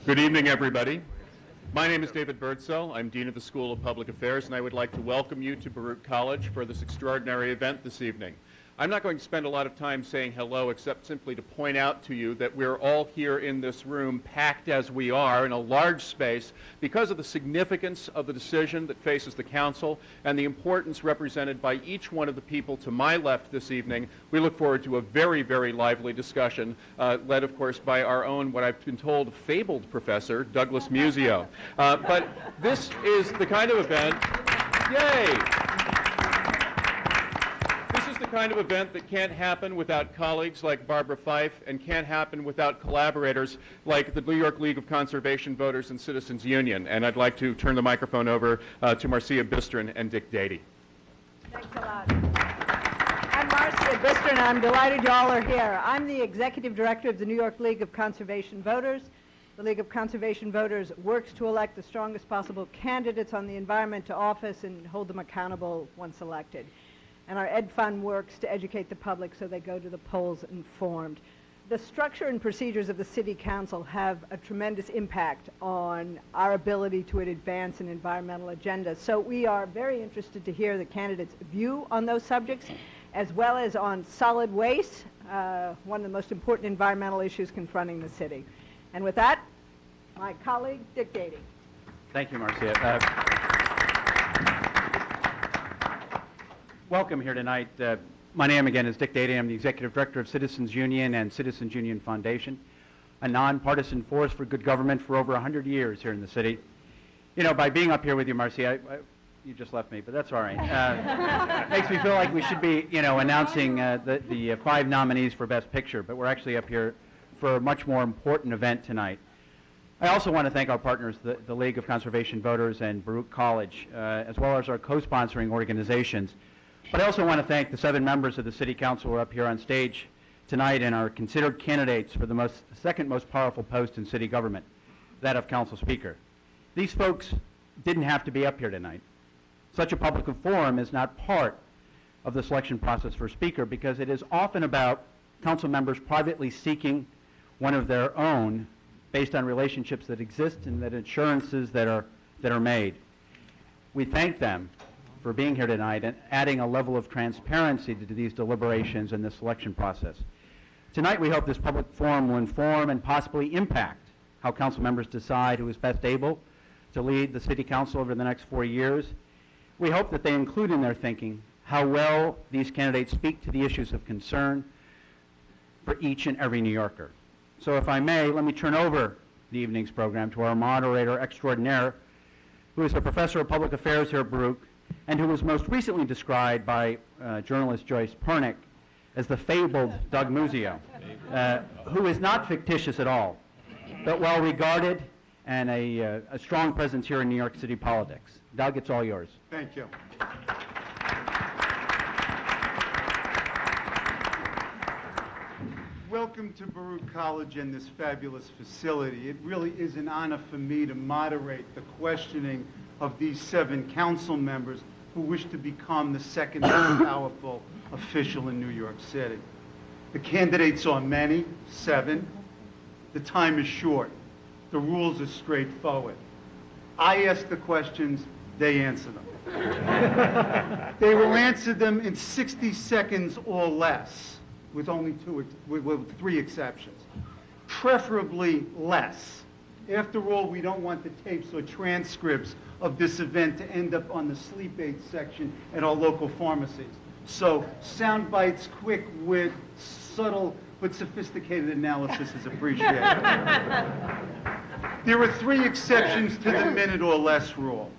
Good evening, everybody. My name is David Birdsell. I'm Dean of the School of Public Affairs, and I would like to welcome you to Baruch College for this extraordinary event this evening. I'm not going to spend a lot of time saying hello, except simply to point out to you that we're all here in this room, packed as we are in a large space, because of the significance of the decision that faces the Council and the importance represented by each one of the people to my left this evening. We look forward to a very, very lively discussion, led, of course, by our own, what I've been told, fabled professor, Douglas Muzzio. But this is the kind of event, yay! The kind of event that can't happen without colleagues like Barbara Fife and can't happen without collaborators like the New York League of Conservation Voters and Citizens Union. And I'd like to turn the microphone over to Marcia, Bystryn, and Dick Dadey. Thanks a lot. I'm Marcia, Bystryn. I'm delighted you all are here. I'm the Executive Director of the New York League of Conservation Voters. The League of Conservation Voters works to elect the strongest possible candidates on the environment to office and hold them accountable once elected. And our Ed Fund works to educate the public so they go to the polls informed. The structure and procedures of the City Council have a tremendous impact on our ability to advance an environmental agenda. So we are very interested to hear the candidates' view on those subjects, as well as on solid waste, one of the most important environmental issues confronting the city. And with that, my colleague, Dick Dadey. Thank you, Marcia. Welcome here tonight. My name again is Dick Dadey. I'm the Executive Director of Citizens Union and Citizens Union Foundation, a nonpartisan force for good government for over 100 years here in the city. You know, by being up here with you, Marcia, you just left me, but that's all right. Makes me feel like we should be, you know, announcing the 5 nominees for Best Picture, but we're actually up here for a much more important event tonight. I also want to thank our partners, the League of Conservation Voters and Baruch College, as well as our co-sponsoring organizations. But I also want to thank the 7 members of the City Council who are up here on stage tonight and are considered candidates for the second most powerful post in city government, that of Council Speaker. These folks didn't have to be up here tonight. Such a public forum is not part of the selection process for Speaker because it is often about Council members privately seeking one of their own based on relationships that exist and that assurances that are made. We thank them for being here tonight and adding a level of transparency to these deliberations and the selection process. Tonight we hope this public forum will inform and possibly impact how council members decide who is best able to lead the City Council over the next 4 years. We hope that they include in their thinking how well these candidates speak to the issues of concern for each and every New Yorker. So if I may, let me turn over the evening's program to our moderator extraordinaire, who is a professor of public affairs here at Baruch, and who was most recently described by journalist Joyce Pernick as the fabled Doug Muzzio, who is not fictitious at all, but well regarded and a strong presence here in New York City politics. Doug, it's all yours. Thank you. Welcome to Baruch College and this fabulous facility. It really is an honor for me to moderate the questioning of these 7 council members who wish to become the second most powerful official in New York City. The candidates are many, 7. The time is short. The rules are straightforward. I ask the questions, they answer them. They will answer them in 60 seconds or less, with only 3 exceptions. Preferably less. After all, we don't want the tapes or transcripts of this event to end up on the sleep aid section at our local pharmacies. So sound bites, quick wit, subtle but sophisticated analysis is appreciated. There are 3 exceptions to the minute or less rule.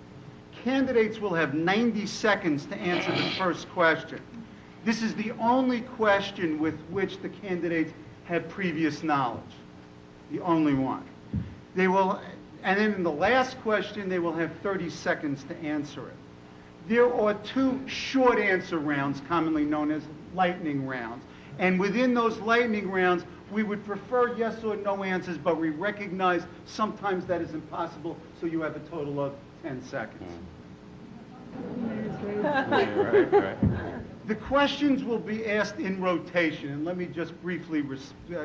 Candidates will have 90 seconds to answer the first question. This is the only question with which the candidates have previous knowledge. The only one. They will, and then in the last question, they will have 30 seconds to answer it. There are 2 short answer rounds, commonly known as lightning rounds. And within those lightning rounds, we would prefer yes or no answers, but we recognize sometimes that is impossible, so you have a total of 10 seconds. Right. The questions will be asked in rotation, and let me just briefly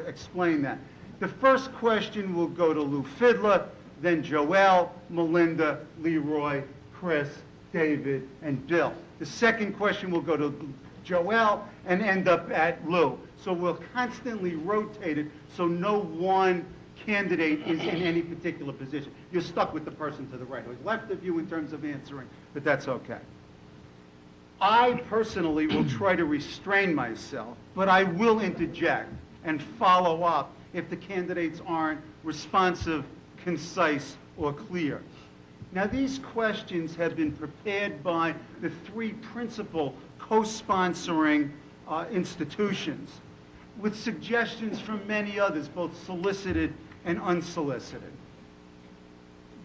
explain that. The first question will go to Lew Fidler, then Joelle, Melinda, Leroy, Chris, David, and Bill. The second question will go to Joelle and end up at Lew. So we'll constantly rotate it so no one candidate is in any particular position. You're stuck with the person to the right, who's left of you in terms of answering, but that's okay. I personally will try to restrain myself, but I will interject and follow up if the candidates aren't responsive, concise, or clear. Now, these questions have been prepared by the three principal co-sponsoring institutions, with suggestions from many others, both solicited and unsolicited.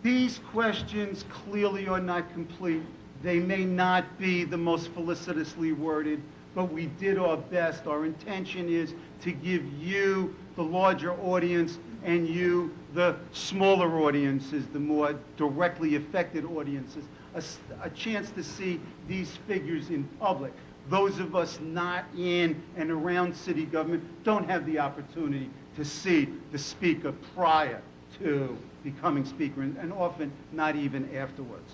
These questions clearly are not complete. They may not be the most felicitously worded, but we did our best. Our intention is to give you, the larger audience, and you, the smaller audiences, the more directly affected audiences, a chance to see these figures in public. Those of us not in and around city government don't have the opportunity to see the speaker prior to becoming speaker, and often not even afterwards.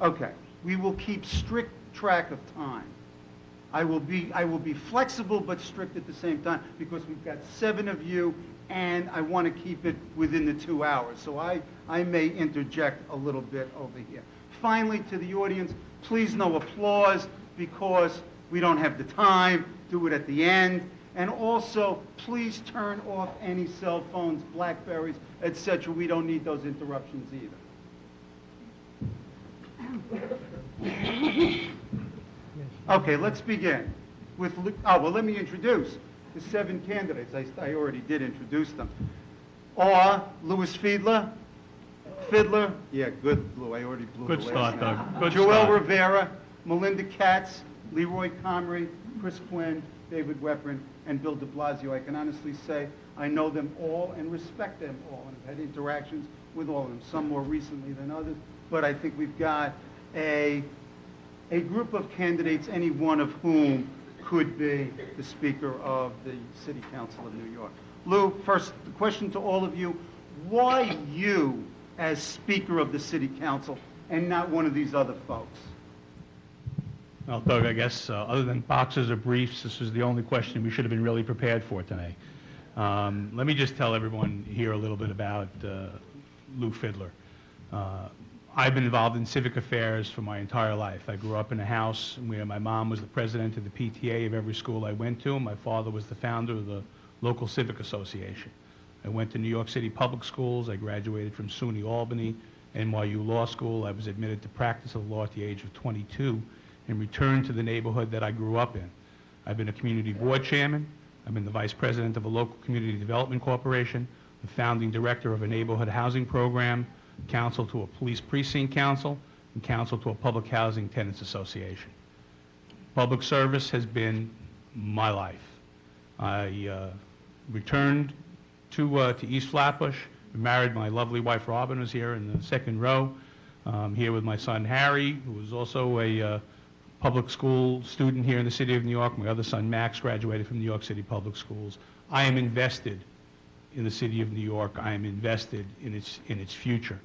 Okay, we will keep strict track of time. I will be flexible but strict at the same time because we've got 7 of you and I want to keep it within the 2 hours. So I may interject a little bit over here. Finally, to the audience, please no applause because we don't have the time. Do it at the end. And also, please turn off any cell phones, Blackberries, etc. We don't need those interruptions either. Okay, let's begin with, let me introduce the 7 candidates. I already did introduce them. Lew Fidler, yeah, good, Lew, I already blew Good the start, last Doug. name. Good Joelle start. Rivera, Melinda Katz, Leroy Comrie, Chris Quinn, David Weprin, and Bill de Blasio. I can honestly say I know them all and respect them all, and have had interactions with all of them, some more recently than others, but I think we've got a group of candidates, any one of whom could be the Speaker of the City Council of New York. Lew, first, the question to all of you, why you as Speaker of the City Council and not one of these other folks? Well, Doug, I guess other than boxes or briefs, this was the only question we should have been really prepared for today. Let me just tell everyone here a little bit about Lew Fidler. I've been involved in civic affairs for my entire life. I grew up in a house where my mom was the president of the PTA of every school I went to. My father was the founder of the local civic association. I went to New York City public schools. I graduated from SUNY Albany, NYU Law School. I was admitted to practice of law at the age of 22 and returned to the neighborhood that I grew up in. I've been a community board chairman. I've been the vice president of a local community development corporation, the founding director of a neighborhood housing program, counsel to a police precinct council, and counsel to a public housing tenants association. Public service has been my life. I returned to East Flatbush, married my lovely wife Robin, who's here in the second row, here with my son Harry, who is also a public school student here in the city of New York. My other son Max graduated from New York City public schools. I am invested in the city of New York. I am invested in its future.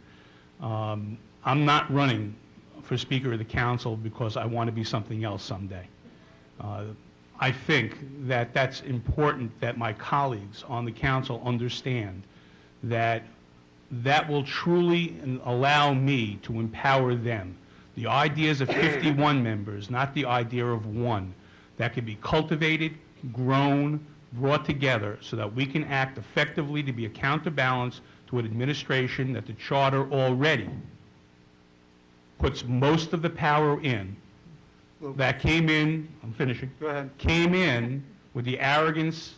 I'm not running for Speaker of the Council because I want to be something else someday. I think that that's important that my colleagues on the council understand that that will truly allow me to empower them. The ideas of 51 members, not the idea of one, that can be cultivated, grown, brought together so that we can act effectively to be a counterbalance to an administration that the charter already puts most of the power in, that came in, I'm finishing, Go ahead. came in with the arrogance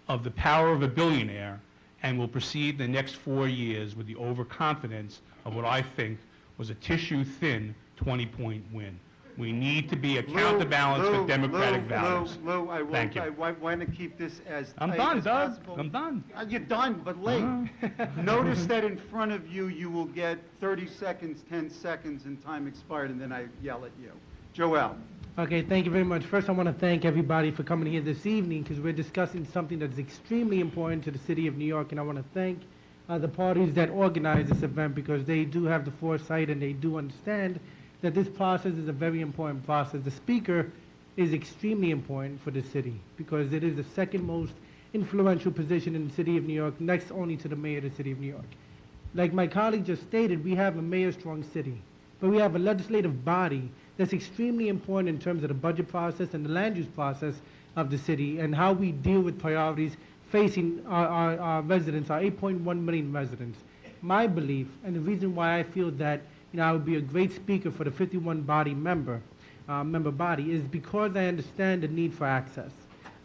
of the power of a billionaire and will proceed the next 4 years with the overconfidence of what I think was a tissue-thin 20-point win. We need to be a counterbalance for democratic values. Lew, I Thank you. want to keep this as I'm tight done, as Doug. possible. I'm done. You're done, but late. Notice that in front of you, you will get 30 seconds, 10 seconds, and time expired, and then I yell at you. Joelle. Okay, thank you very much. First, I want to thank everybody for coming here this evening because we're discussing something that's extremely important to the city of New York, and I want to thank the parties that organized this event because they do have the foresight and they do understand that this process is a very important process. The speaker is extremely important for the city because it is the second most influential position in the city of New York, next only to the mayor of the city of New York. Like my colleague just stated, we have a mayor-strong city, but we have a legislative body that's extremely important in terms of the budget process and the land use process of the city and how we deal with priorities facing our residents, our 8.1 million residents. My belief, and the reason why I feel that I would be a great speaker for the 51 body member body is because I understand the need for access.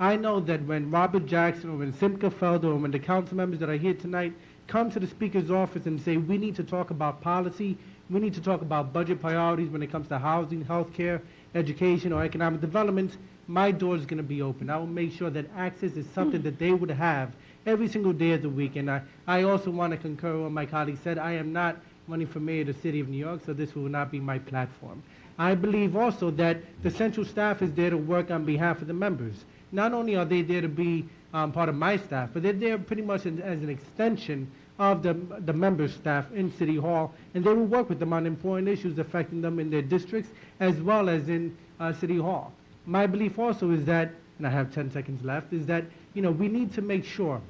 I know that when Robert Jackson or when Simca Felder or when the council members that are here tonight come to the speaker's office and say we need to talk about policy, we need to talk about budget priorities when it comes to housing, healthcare, education, or economic development, my door is going to be open. I will make sure that access is something that they would have every single day of the week. And I also want to concur with what my colleague said. I am not running for mayor of the city of New York, so this will not be my platform. I believe also that the central staff is there to work on behalf of the members. Not only are they there to be part of my staff, but they're there pretty much as an extension of the members' staff in City Hall, and they will work with them on important issues affecting them in their districts as well as in City Hall. My belief also is that, and I have 10 seconds left, is that we need to make sure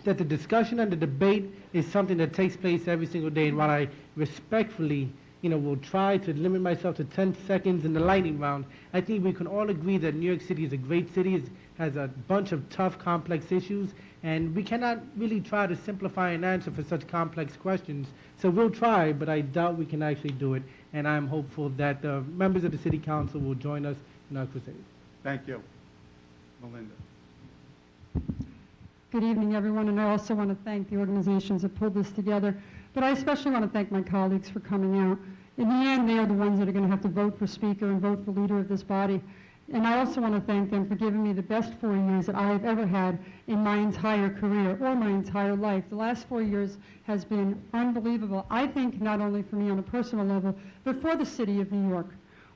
that the discussion and the debate is something that takes place every single day. And while I respectfully will try to limit myself to 10 seconds in the lightning round, I think we can all agree that New York City is a great city, has a bunch of tough, complex issues, and we cannot really try to simplify an answer for such complex questions. So we'll try, but I doubt we can actually do it. And I'm hopeful that the members of the City Council will join us in our crusade. Thank you. Melinda. Good evening, everyone, and I also want to thank the organizations that pulled this together, but I especially want to thank my colleagues for coming out. In the end, they are the ones that are going to have to vote for speaker and vote for leader of this body. And I also want to thank them for giving me the best 4 years that I have ever had in my entire career or my entire life. The last 4 years has been unbelievable, I think, not only for me on a personal level, but for the city of New York.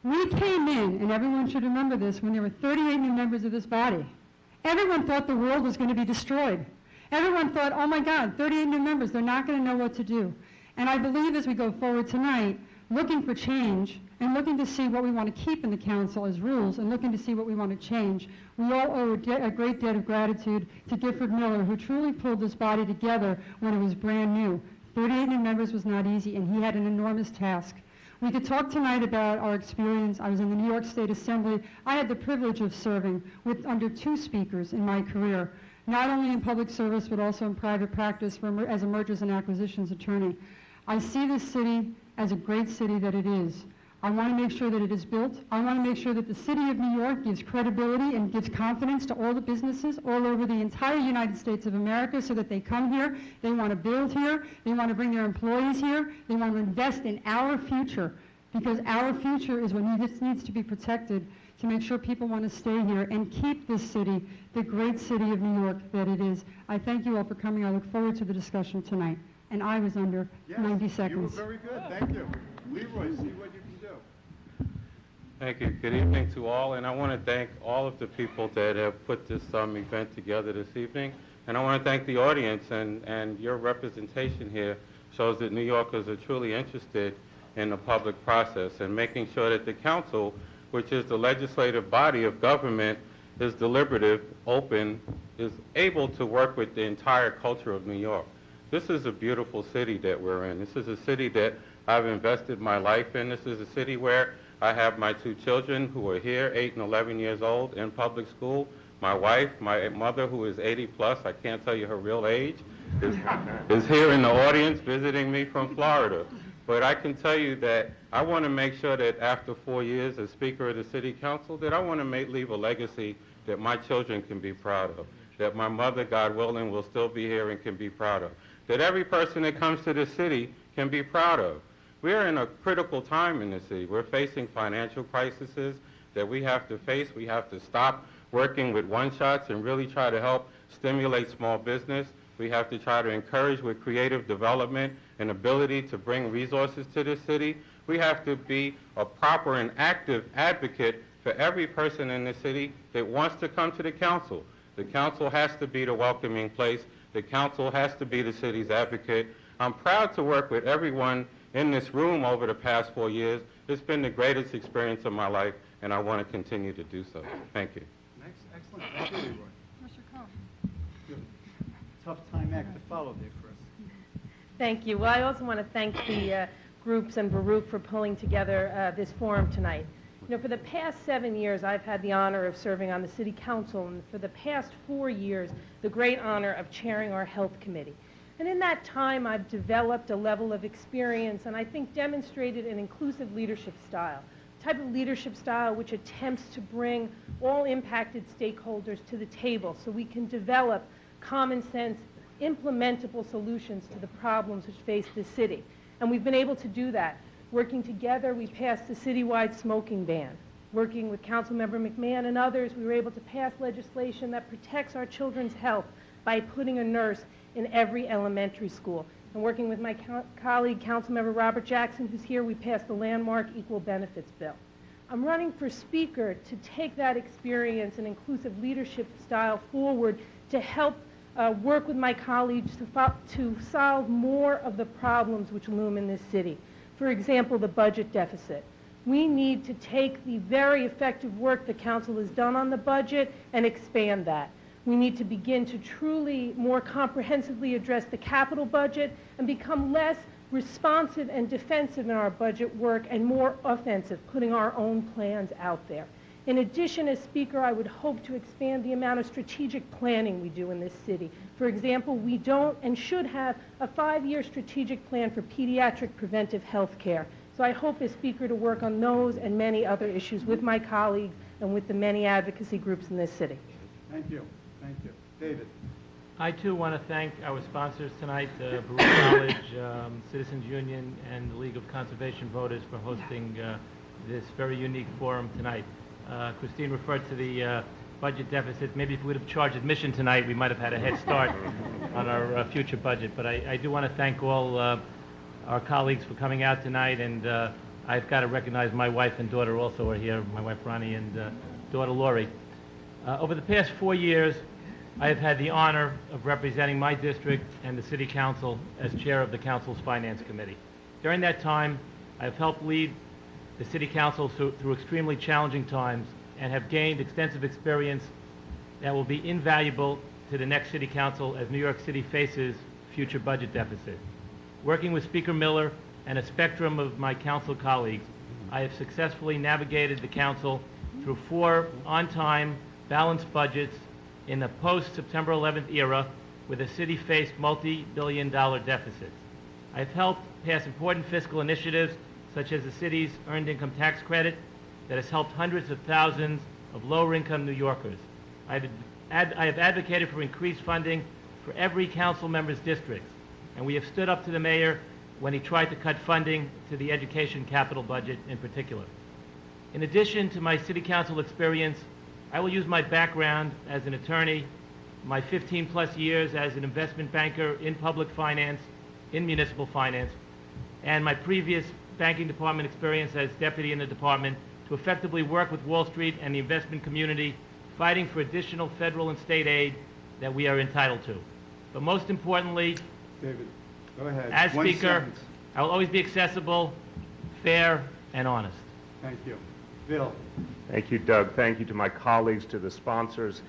We came in, and everyone should remember this, when there were 38 new members of this body. Everyone thought the world was going to be destroyed. Everyone thought, oh my God, 38 new members, they're not going to know what to do. And I believe as we go forward tonight, looking for change and looking to see what we want to keep in the council as rules and looking to see what we want to change, we all owe a great debt of gratitude to Gifford Miller, who truly pulled this body together when it was brand new. 38 new members was not easy, and he had an enormous task. We could talk tonight about our experience. I was in the New York State Assembly. I had the privilege of serving with under 2 speakers in my career, not only in public service but also in private practice as a mergers and acquisitions attorney. I see this city as a great city that it is. I want to make sure that it is built. I want to make sure that the city of New York gives credibility and gives confidence to all the businesses all over the entire United States of America so that they come here, they want to build here, they want to bring their employees here, they want to invest in our future, because our future is what needs to be protected to make sure people want to stay here and keep this city, the great city of New York that it is. I thank you all for coming. I look forward to the discussion tonight. And I was under 90 seconds. You were very good. Thank you. Leroy, see what you can do. Thank you. Good evening to all, and I want to thank all of the people that have put this event together this evening. And I want to thank the audience, and your representation here shows that New Yorkers are truly interested in the public process and making sure that the council, which is the legislative body of government, is deliberative, open, is able to work with the entire culture of New York. This is a beautiful city that we're in. This is a city that I've invested my life in. This is a city where I have my 2 children who are here, 8 and 11 years old, in public school. My wife, my mother, who is 80 plus, I can't tell you her real age, is here in the audience visiting me from Florida. But I can tell you that I want to make sure that after 4 years as Speaker of the City Council, that I want to leave a legacy that my children can be proud of, that my mother, God willing, will still be here and can be proud of, that every person that comes to the city can be proud of. We're in a critical time in the city. We're facing financial crises that we have to face. We have to stop working with one-shots and really try to help stimulate small business. We have to try to encourage with creative development and ability to bring resources to the city. We have to be a proper and active advocate for every person in the city that wants to come to the council. The council has to be the welcoming place. The council has to be the city's advocate. I'm proud to work with everyone in this room over the past 4 years. It's been the greatest experience of my life, and I want to continue to do so. Thank you. Excellent. Thank you, Leroy. Tough time act to follow there, Chris. Thank you. Well, I also want to thank the groups and Baruch for pulling together this forum tonight. You know, for the past 7 years, I've had the honor of serving on the City Council, and for the past 4 years, the great honor of chairing our Health Committee. And in that time, I've developed a level of experience and I think demonstrated an inclusive leadership style, type of leadership style which attempts to bring all impacted stakeholders to the table so we can develop common sense, implementable solutions to the problems which face the city. And we've been able to do that. Working together, we passed the citywide smoking ban. Working with Councilmember McMahon and others, we were able to pass legislation that protects our children's health by putting a nurse in every elementary school. And working with my colleague, Councilmember Robert Jackson, who's here, we passed the landmark Equal Benefits Bill. I'm running for Speaker to take that experience and inclusive leadership style forward to help work with my colleagues to solve more of the problems which loom in this city. For example, the budget deficit. We need to take the very effective work the council has done on the budget and expand that. We need to begin to truly more comprehensively address the capital budget and become less responsive and defensive in our budget work and more offensive, putting our own plans out there. In addition, as Speaker, I would hope to expand the amount of strategic planning we do in this city. For example, we don't and should have a 5-year strategic plan for pediatric preventive health care. So I hope as Speaker to work on those and many other issues with my colleagues and with the many advocacy groups in this city. Thank you. Thank you. David. I too want to thank our sponsors tonight, Baruch College, Citizens Union, and the League of Conservation Voters for hosting this very unique forum tonight. Christine referred to the budget deficit. Maybe if we would have charged admission tonight, we might have had a head start on our future budget. But I do want to thank all our colleagues for coming out tonight, and I've got to recognize my wife and daughter also are here, my wife Ronnie and daughter Lori. Over the past 4 years, I have had the honor of representing my district and the City Council as chair of the Council's Finance Committee. During that time, I have helped lead the City Council through extremely challenging times and have gained extensive experience that will be invaluable to the next City Council as New York City faces future budget deficit. Working with Speaker Miller and a spectrum of my council colleagues, I have successfully navigated the Council through 4 on-time, balanced budgets in the post-September 11th era where the city faced multi-billion-dollar deficits. I've helped pass important fiscal initiatives such as the city's earned income tax credit that has helped hundreds of thousands of lower-income New Yorkers. I have advocated for increased funding for every council member's districts, and we have stood up to the mayor when he tried to cut funding to the education capital budget in particular. In addition to my city council experience, I will use my background as an attorney, my 15-plus years as an investment banker in public finance, in municipal finance, and my previous banking department experience as deputy in the department to effectively work with Wall Street and the investment community, fighting for additional federal and state aid that we are entitled to. But most importantly, David, go ahead. as One Speaker, sentence. I will always be accessible, fair, and honest. Thank you. Bill. Thank you, Doug. Thank you to my colleagues, to the sponsors.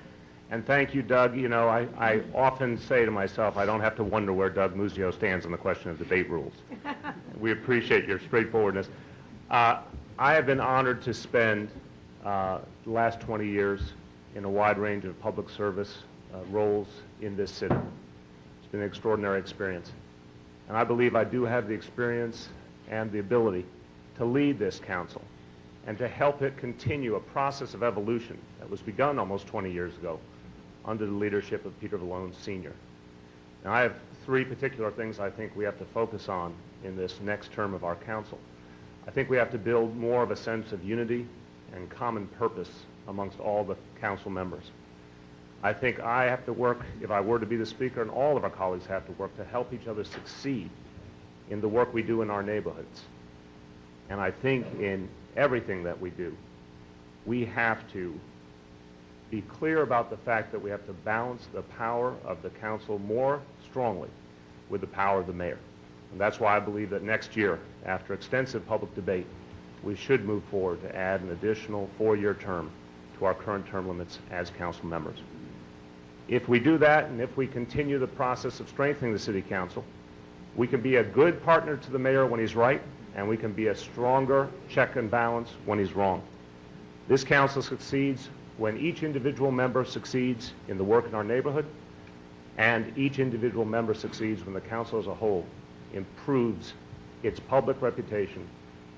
And thank you, Doug. You know, I often say to myself, I don't have to wonder where Doug Muzzio stands on the question of debate rules. We appreciate your straightforwardness. I have been honored to spend the last 20 years in a wide range of public service roles in this city. It's been an extraordinary experience. And I believe I do have the experience and the ability to lead this council and to help it continue a process of evolution that was begun almost 20 years ago under the leadership of Peter Vallone Sr. Now, I have 3 particular things I think we have to focus on in this next term of our council. I think we have to build more of a sense of unity and common purpose amongst all the council members. I think I have to work, if I were to be the Speaker, and all of our colleagues have to work to help each other succeed in the work we do in our neighborhoods. And I think in everything that we do, we have to be clear about the fact that we have to balance the power of the council more strongly with the power of the mayor. And that's why I believe that next year, after extensive public debate, we should move forward to add an additional 4-year term to our current term limits as council members. If we do that, and if we continue the process of strengthening the city council, we can be a good partner to the mayor when he's right, and we can be a stronger check and balance when he's wrong. This council succeeds when each individual member succeeds in the work in our neighborhood, and each individual member succeeds when the council as a whole improves its public reputation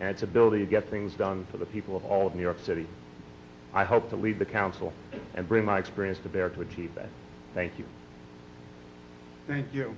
and its ability to get things done for the people of all of New York City. I hope to lead the council and bring my experience to bear to achieve that. Thank you. Thank you.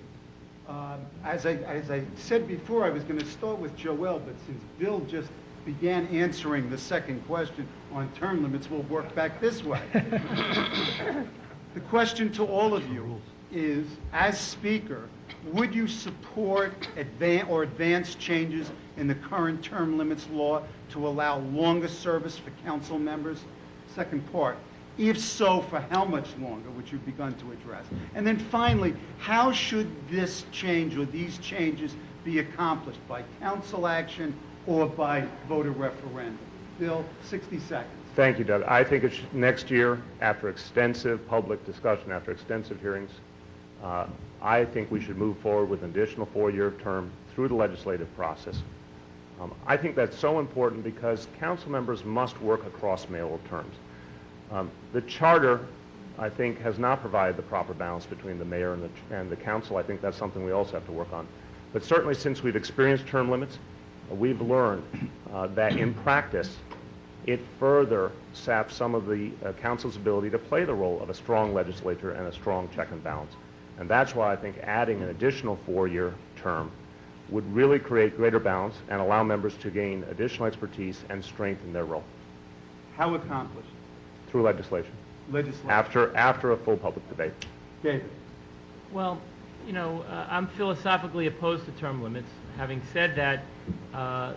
As I said before, I was going to start with Joelle, but since Bill just began answering the second question on term limits, we'll work back this way. The question to all of you is, as Speaker, would you support advance changes in the current term limits law to allow longer service for council members? Second part, if so, for how much longer, which you've begun to address? And then finally, how should this change or these changes be accomplished, by council action or by voter referendum? Bill, 60 seconds. Thank you, Doug. I think it's next year, after extensive public discussion, after extensive hearings, I think we should move forward with an additional 4-year term through the legislative process. I think that's so important because council members must work across mayoral terms. The charter, I think, has not provided the proper balance between the mayor and the council. I think that's something we also have to work on. But certainly since we've experienced term limits, we've learned that in practice, it further saps some of the council's ability to play the role of a strong legislature and a strong check and balance. And that's why I think adding an additional 4-year term would really create greater balance and allow members to gain additional expertise and strengthen their role. How accomplished? Through legislation. Legislation. After a full public debate. David. Well, you know, I'm philosophically opposed to term limits. Having said that,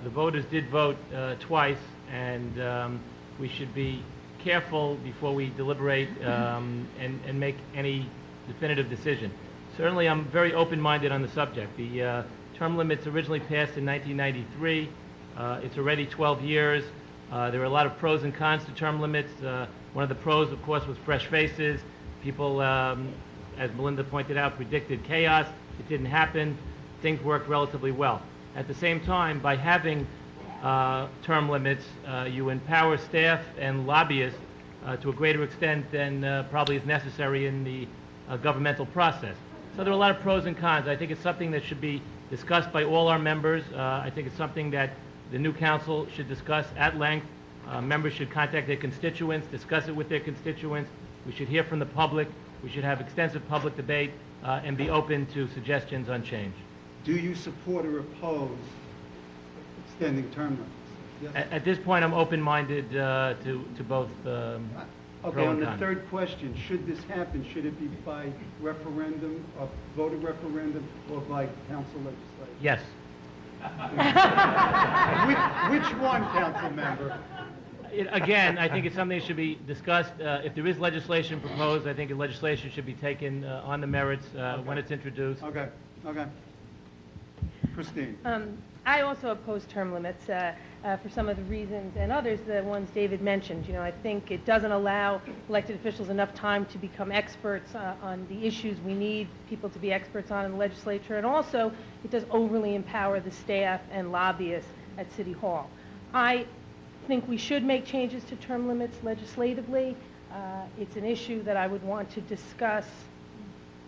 the voters did vote twice, and we should be careful before we deliberate and make any definitive decision. Certainly, I'm very open-minded on the subject. The term limits originally passed in 1993. It's already 12 years. There are a lot of pros and cons to term limits. One of the pros, of course, was fresh faces. People, as Melinda pointed out, predicted chaos. It didn't happen. Things worked relatively well. At the same time, by having term limits, you empower staff and lobbyists to a greater extent than probably is necessary in the governmental process. So there are a lot of pros and cons. I think it's something that should be discussed by all our members. I think it's something that the new council should discuss at length. Members should contact their constituents, discuss it with their constituents. We should hear from the public. We should have extensive public debate and be open to suggestions on change. Do you support or oppose extending term limits? Yes. At this point, I'm open-minded to both Okay, pro on and the con. third question, should this happen, should it be by referendum, a voter referendum, or by council legislation? Yes. Which one, council member? Again, I think it's something that should be discussed. If there is legislation proposed, I think the legislation should be taken on the merits when it's introduced. Okay, okay. Christine? I also oppose term limits for some of the reasons, and others, the ones David mentioned. You know, I think it doesn't allow elected officials enough time to become experts on the issues we need people to be experts on in the legislature, and also it does overly empower the staff and lobbyists at City Hall. I think we should make changes to term limits legislatively. It's an issue that I would want to discuss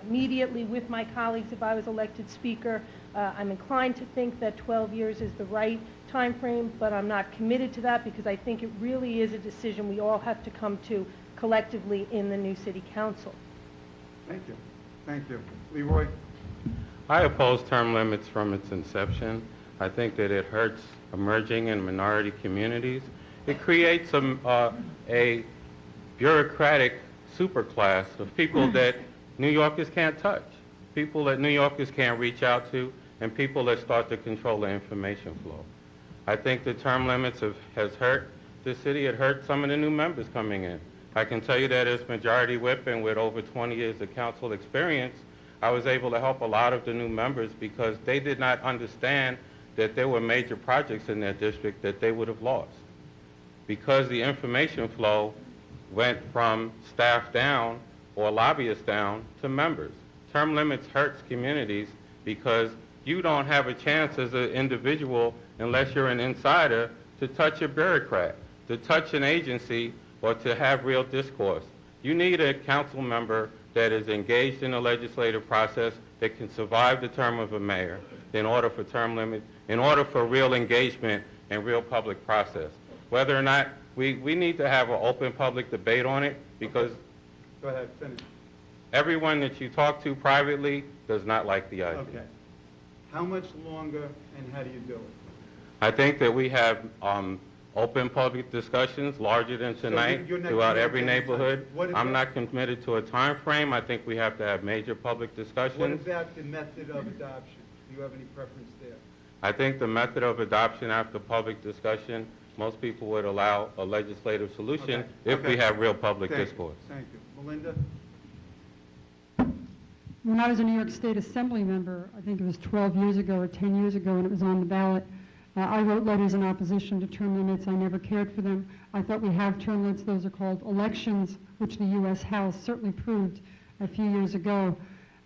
immediately with my colleagues if I was elected Speaker. I'm inclined to think that 12 years is the right time frame, but I'm not committed to that because I think it really is a decision we all have to come to collectively in the new City Council. Thank you. Thank you. Leroy? I oppose term limits from its inception. I think that it hurts emerging and minority communities. It creates a bureaucratic superclass of people that New Yorkers can't touch, people that New Yorkers can't reach out to, and people that start to control the information flow. I think the term limits has hurt the the city had hurt some of the new members coming in. I can tell you that as majority whip and with over 20 years of council experience, I was able to help a lot of the new members because they did not understand that there were major projects in their district that they would have lost. Because the information flow went from staff down or lobbyists down to members. Term limits hurts communities because you don't have a chance as an individual, unless you're an insider, to touch a bureaucrat, to touch an agency, or to have real discourse. You need a council member that is engaged in the legislative process that can survive the term of a mayor in order for term limit, in order for real engagement and real public process. Whether or not we need to have an open public debate on it because Go ahead, finish. everyone that you talk to privately does not like the idea. Okay. How much longer and how do you do it? I think that we have open public discussions larger than tonight you're not throughout committed every to any neighborhood. time. What I'm about- not committed to a time frame. I think we have to have major public What discussions. about the method of adoption? Do you have any preference there? I think the method of adoption after public discussion, most people would allow a legislative solution Okay. if we Okay. have real public Thank you. discourse. Thank you. Melinda? When I was a New York State Assembly member, I think it was 12 years ago or 10 years ago, and it was on the ballot, I wrote letters in opposition to term limits. I never cared for them. I thought we have term limits. Those are called elections, which the U.S. House certainly proved a few years ago.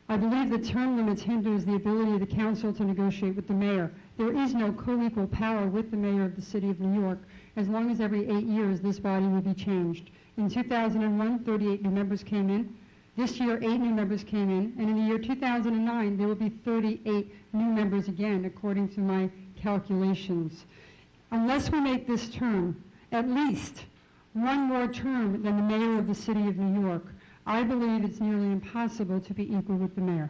I believe that term limits hinders the ability of the council to negotiate with the mayor. There is no co-equal power with the mayor of the city of New York. As long as every 8 years this body will be changed. In 2001, 38 new members came in. This year, 8 new members came in. And in the year 2009, there will be 38 new members again, according to my calculations. Unless we make this term at least one more term than the mayor of the city of New York, I believe it's nearly impossible to be equal with the mayor.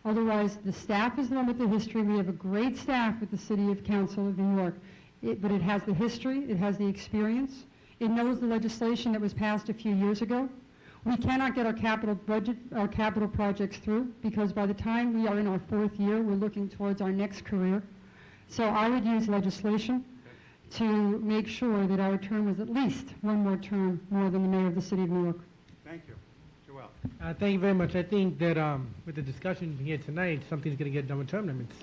Otherwise, the staff is the one with the history. We have a great staff with the City of Council of New York, but it has the history, it has the experience, it knows the legislation that was passed a few years ago. We cannot get our capital budget, our capital projects through, because by the time we are in our 4th year, we're looking towards our next career. So I would use legislation to make sure that our term was at least one more term more than the mayor of the City of New York. Thank you. Joel? Thank you very much. I think that with the discussion here tonight, something's going to get done with term limits.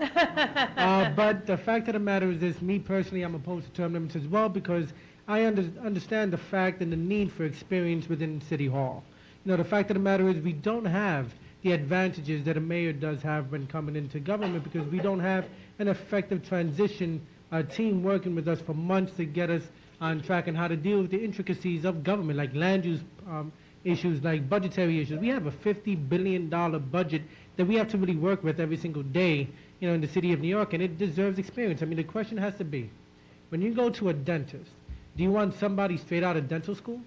But the fact of the matter is this, me personally, I'm opposed to term limits as well because I understand the fact and the need for experience within City Hall. You know, the fact of the matter is we don't have the advantages that a mayor does have when coming into government because we don't have an effective transition team working with us for months to get us on track and how to deal with the intricacies of government, like land use issues, like budgetary issues. We have a $50 billion budget that we have to really work with every single day, you know, in the city of New York, and it deserves experience. I mean, the question has to be, when you go to a dentist, do you want somebody straight out of dental school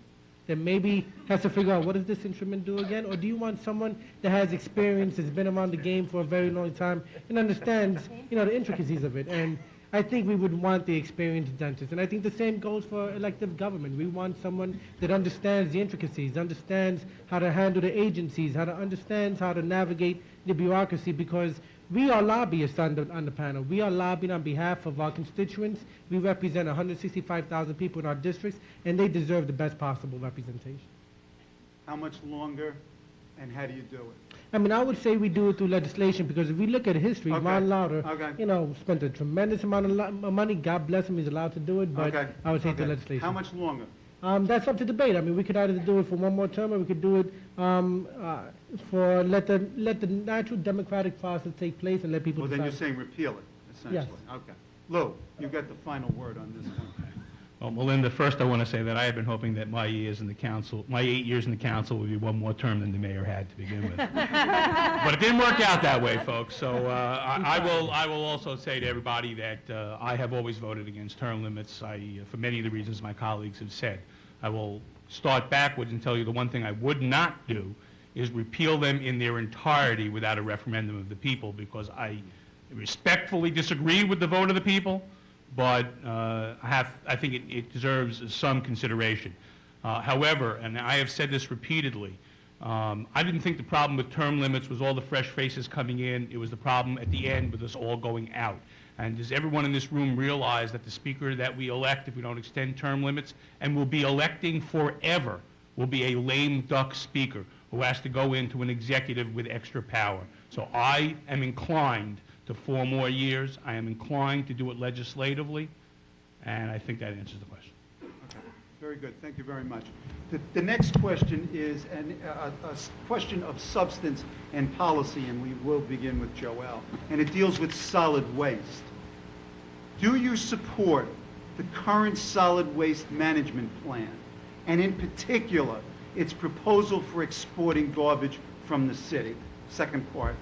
that maybe has to figure out what does this instrument do again, or do you want someone that has experience, has been around the game for a very long time, and understands, you know, the intricacies of it? And I think we would want the experienced dentist. And I think the same goes for elective government. We want someone that understands the intricacies, understands how to handle the agencies, understands how to navigate the bureaucracy, because we are lobbyists on the panel. We are lobbying on behalf of our constituents. We represent 165,000 people in our districts, and they deserve the best possible representation. How much longer and how do you do it? I mean, I would say we do it through legislation because if we look at history, Okay. Ron Lauder, Okay. you know, spent a tremendous amount of money. God bless him, he's allowed to do it, but Okay. I would say through Okay. legislation. How much longer? That's up to debate. I mean, we could either do it for one more term or we could do it for let the natural democratic process take place and let people Well, then you're decide. saying repeal it, essentially. Okay. Lou, you got the final word on this one. Well, Melinda, first I want to say that I had been hoping that my 8 years in the council would be one more term than the mayor had to begin with. But it didn't work out that way, folks. So I will also say to everybody that I have always voted against term limits for many of the reasons my colleagues have said. I will start backwards and tell you the one thing I would not do is repeal them in their entirety without a referendum of the people, because I respectfully disagree with the vote of the people, but I think it deserves some consideration. However, and I have said this repeatedly, I didn't think the problem with term limits was all the fresh faces coming in. It was the problem at the end with us all going out. And does everyone in this room realize that the speaker that we elect, if we don't extend term limits, and will be electing forever, will be a lame duck speaker who has to go into an executive with extra power? So I am inclined to 4 more years. I am inclined to do it legislatively, and I think that answers the question. Okay, very good. Thank you very much. The next question is a question of substance and policy, and we will begin with Joelle. And it deals with solid waste. Do you support the current solid waste management plan, and in particular, its proposal for exporting garbage from the city? Second part,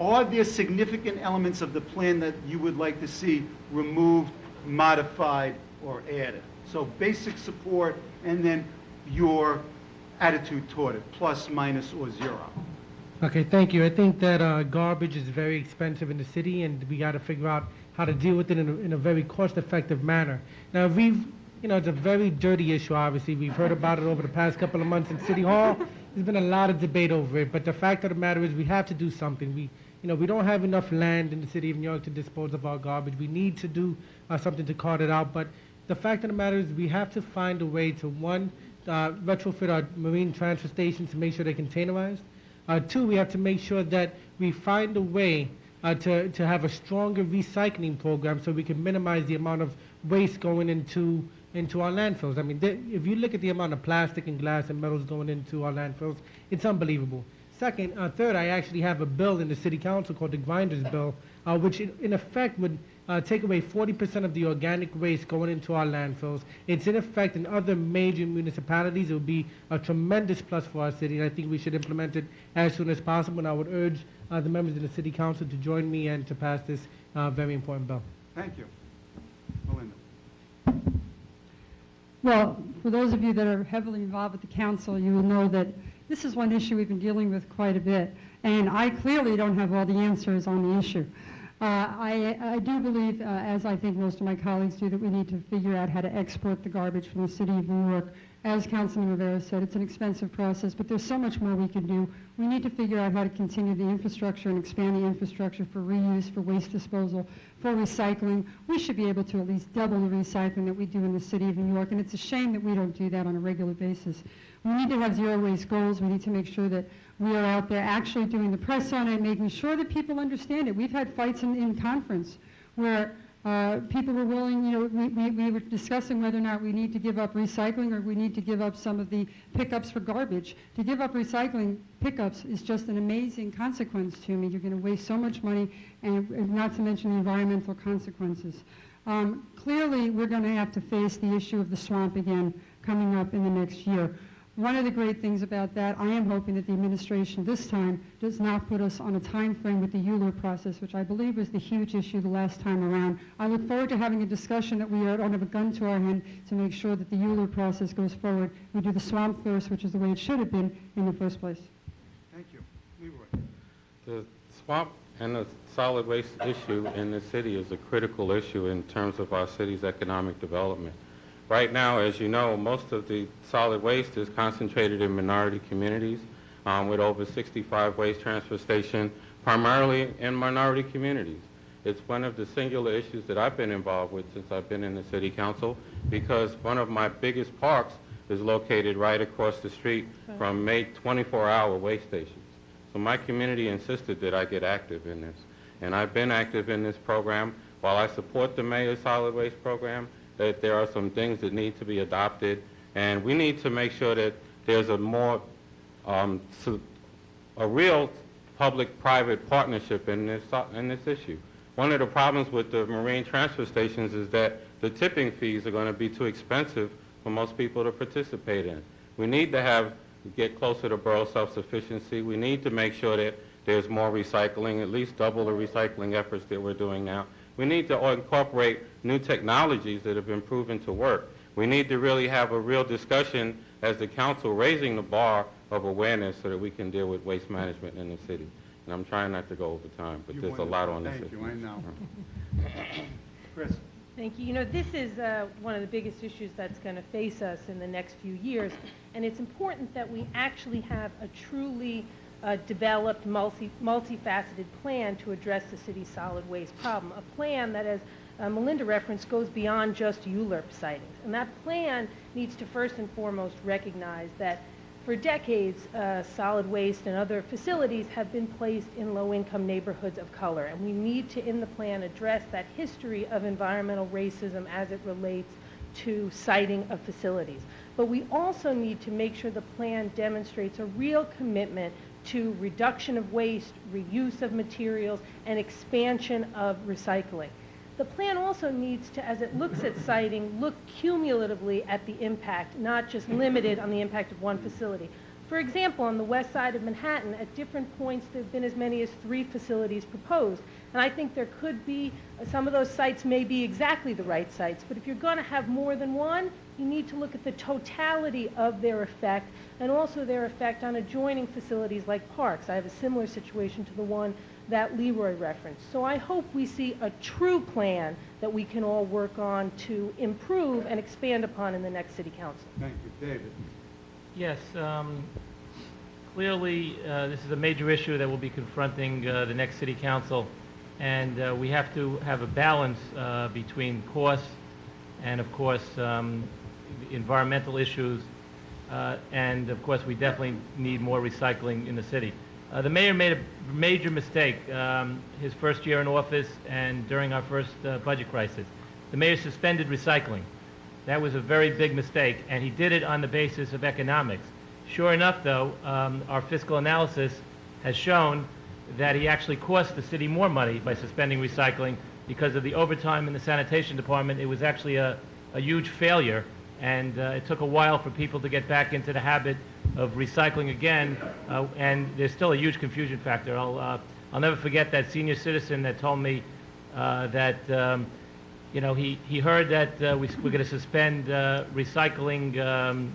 are there significant elements of the plan that you would like to see removed, modified, or added? So basic support, and then your attitude toward it, plus, minus, or 0. Okay, thank you. I think that garbage is very expensive in the city, and we got to figure out how to deal with it in a very cost-effective manner. Now, it's a very dirty issue, obviously. We've heard about it over the past couple of months in City Hall. There's been a lot of debate over it, but the fact of the matter is we have to do something. We don't have enough land in the city of New York to dispose of our garbage. We need to do something to cart it out, but the fact of the matter is we have to find a way to, one, retrofit our marine transfer stations to make sure they're containerized. 2, we have to make sure that we find a way to have a stronger recycling program so we can minimize the amount of waste going into our landfills. I mean, if you look at the amount of plastic and glass and metals going into our landfills, it's unbelievable. Second, third, I actually have a bill in the city council called the Grinders Bill, which in effect would take away 40% of the organic waste going into our landfills. It's in effect in other major municipalities. It would be a tremendous plus for our city, and I think we should implement it as soon as possible, and I would urge the members of the city council to join me and to pass this very important bill. Thank you. Melinda. Well, for those of you that are heavily involved with the council, you will know that this is one issue we've been dealing with quite a bit, and I clearly don't have all the answers on the issue. I do believe, as I think most of my colleagues do, that we need to figure out how to export the garbage from the city of New York. As Councilman Rivera said, it's an expensive process, but there's so much more we can do. We need to figure out how to continue the infrastructure and expand the infrastructure for reuse, for waste disposal, for recycling. We should be able to at least double the recycling that we do in the city of New York, and it's a shame that we don't do that on a regular basis. We need to have zero waste goals. We need to make sure that we are out there actually doing the press on it, making sure that people understand it. We've had fights in conference where people were willing, we were discussing whether or not we need to give up recycling or we need to give up some of the pickups for garbage. To give up recycling pickups is just an amazing consequence to me. You're going to waste so much money, and not to mention the environmental consequences. Clearly, we're going to have to face the issue of the swamp again coming up in the next year. One of the great things about that, I am hoping that the administration this time does not put us on a time frame with the ULIR process, which I believe was the huge issue the last time around. I look forward to having a discussion that we don't have a gun to our head to make sure that the ULIR process goes forward. We do the swamp first, which is the way it should have been in the first place. Thank you. Leroy. The swamp and the solid waste issue in the city is a critical issue in terms of our city's economic development. Right now, as you know, most of the solid waste is concentrated in minority communities, with over 65 waste transfer stations, primarily in minority communities. It's one of the singular issues that I've been involved with since I've been in the city council, because one of my biggest parks is located right across the street from 24-hour waste stations. So my community insisted that I get active in this. And I've been active in this program. While I support the mayor's solid waste program, that there are some things that need to be adopted, and we need to make sure that there's a more, a real public-private partnership in this issue. One of the problems with the marine transfer stations is that the tipping fees are going to be too expensive for most people to participate in. We need to get closer to borough self-sufficiency. We need to make sure that there's more recycling, at least double the recycling efforts that we're doing now. We need to incorporate new technologies that have been proven to work. We need to really have a real discussion as the council raising the bar of awareness so that we can deal with waste management in the city. And I'm trying not to go over time, but there's a lot on this issue. Thank you, I know. Chris. Thank you. This is one of the biggest issues that's going to face us in the next few years, and it's important that we actually have a truly a developed, multifaceted plan to address the city's solid waste problem, a plan that, as Melinda referenced, goes beyond just ULURP sightings. And that plan needs to first and foremost recognize that for decades, solid waste and other facilities have been placed in low-income neighborhoods of color, and we need to, in the plan, address that history of environmental racism as it relates to siting of facilities. But we also need to make sure the plan demonstrates a real commitment to reduction of waste, reuse of materials, and expansion of recycling. The plan also needs to, as it looks at siting, look cumulatively at the impact, not just limited on the impact of one facility. For example, on the west side of Manhattan, at different points, there have been as many as 3 facilities proposed. And I think there could be, some of those sites may be exactly the right sites, but if you're going to have more than one, you need to look at the totality of their effect and also their effect on adjoining facilities like parks. I have a similar situation to the one that Leroy referenced. So I hope we see a true plan that we can all work on to improve and expand upon in the next City Council. Thank you. David? Yes, clearly this is a major issue that will be confronting the next City Council, and we have to have a balance between costs and, of course, environmental issues, and, of course, we definitely need more recycling in the city. The mayor made a major mistake his first year in office and during our first budget crisis. The mayor suspended recycling. That was a very big mistake, and he did it on the basis of economics. Sure enough, though, our fiscal analysis has shown that he actually cost the city more money by suspending recycling because of the overtime in the sanitation department. It was actually a huge failure, and it took a while for people to get back into the habit of recycling again, and there's still a huge confusion factor. I'll never forget that senior citizen that told me that you know, he heard that we're going to suspend recycling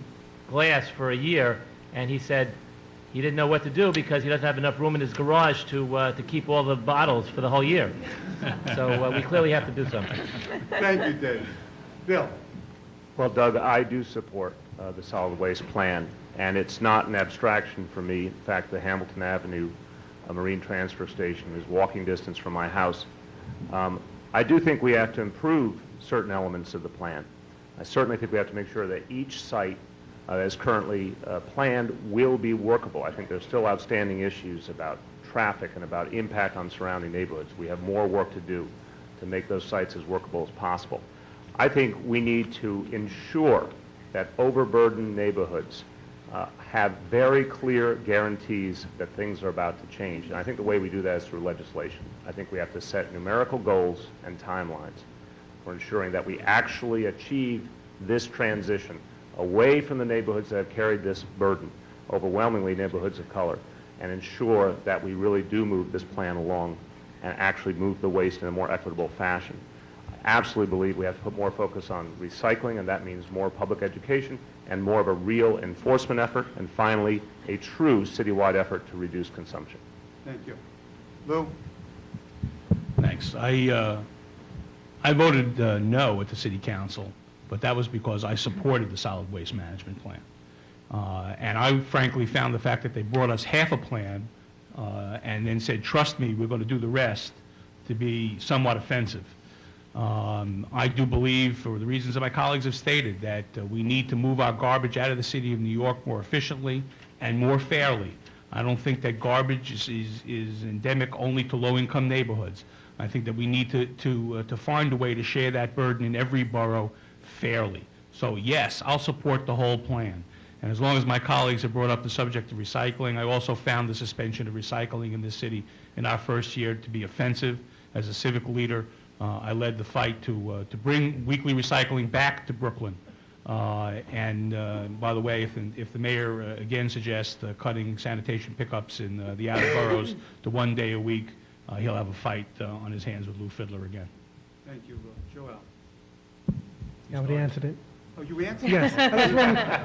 glass for a year, and he said he didn't know what to do because he doesn't have enough room in his garage to keep all the bottles for the whole year. So we clearly have to do something. Thank you, David. Bill? Well, Doug, I do support the solid waste plan, and it's not an abstraction for me. In fact, the Hamilton Avenue Marine Transfer Station is walking distance from my house. I do think we have to improve certain elements of the plan. I certainly think we have to make sure that each site that is currently planned will be workable. I think there's still outstanding issues about traffic and about impact on surrounding neighborhoods. We have more work to do to make those sites as workable as possible. I think we need to ensure that overburdened neighborhoods have very clear guarantees that things are about to change. And I think the way we do that is through legislation. I think we have to set numerical goals and timelines for ensuring that we actually achieve this transition away from the neighborhoods that have carried this burden, overwhelmingly neighborhoods of color, and ensure that we really do move this plan along and actually move the waste in a more equitable fashion. I absolutely believe we have to put more focus on recycling, and that means more public education and more of a real enforcement effort, and finally, a true citywide effort to reduce consumption. Thank you. Lew? Thanks. I voted no at the City Council, but that was because I supported the solid waste management plan. And I frankly found the fact that they brought us half a plan and then said, trust me, we're going to do the rest, to be somewhat offensive. I do believe, for the reasons that my colleagues have stated, that we need to move our garbage out of the city of New York more efficiently and more fairly. I don't think that garbage is endemic only to low-income neighborhoods. I think that we need to find a way to share that burden in every borough fairly. So yes, I'll support the whole plan. And as long as my colleagues have brought up the subject of recycling, I also found the suspension of recycling in this city in our first year to be offensive. As a civic leader, I led the fight to bring weekly recycling back to Brooklyn. And by the way, if the mayor again suggests cutting sanitation pickups in the outer boroughs to 1 day a week, he'll have a fight on his hands with Lew Fidler again. Thank you, Lew. Joel? I already answered it. Oh, you answered? Yes.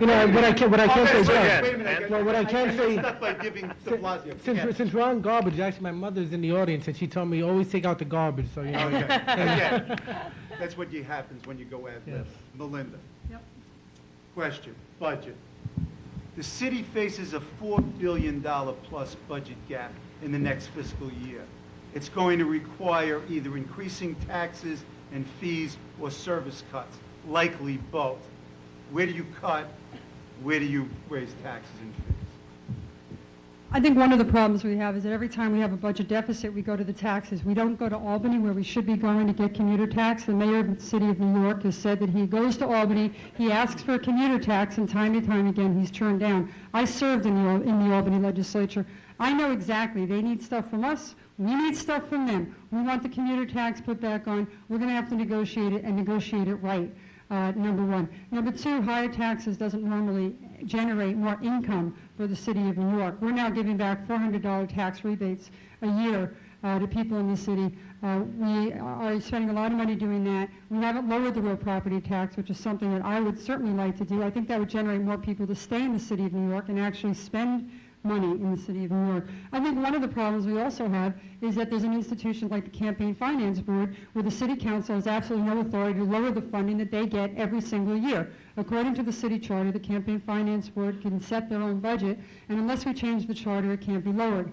You know, what I can't say, Wait a minute. well, what I can say, Start by giving de Blasio. since we're on garbage, actually, my mother's in the audience, and she told me always take out the garbage. So you know. Okay. Again, that's what happens when you go ad lib. Yes. Melinda? Yep. Question, budget. The city faces a $4 billion plus budget gap in the next fiscal year. It's going to require either increasing taxes and fees or service cuts, likely both. Where do you cut? Where do you raise taxes and fees? I think one of the problems we have is that every time we have a budget deficit, we go to the taxes. We don't go to Albany, where we should be going to get commuter tax. The mayor of the city of New York has said that he goes to Albany, he asks for a commuter tax, and time again, he's turned down. I served in the Albany legislature. I know exactly. They need stuff from us. We need stuff from them. We want the commuter tax put back on. We're going to have to negotiate it and negotiate it right. Number one. Number two, higher taxes doesn't normally generate more income for the city of New York. We're now giving back $400 tax rebates a year to people in the city. We are spending a lot of money doing that. We haven't lowered the real property tax, which is something that I would certainly like to do. I think that would generate more people to stay in the city of New York and actually spend money in the city of New York. I think one of the problems we also have is that there's an institution like the Campaign Finance Board where the city council has absolutely no authority to lower the funding that they get every single year. According to the city charter, the Campaign Finance Board can set their own budget, and unless we change the charter, it can't be lowered.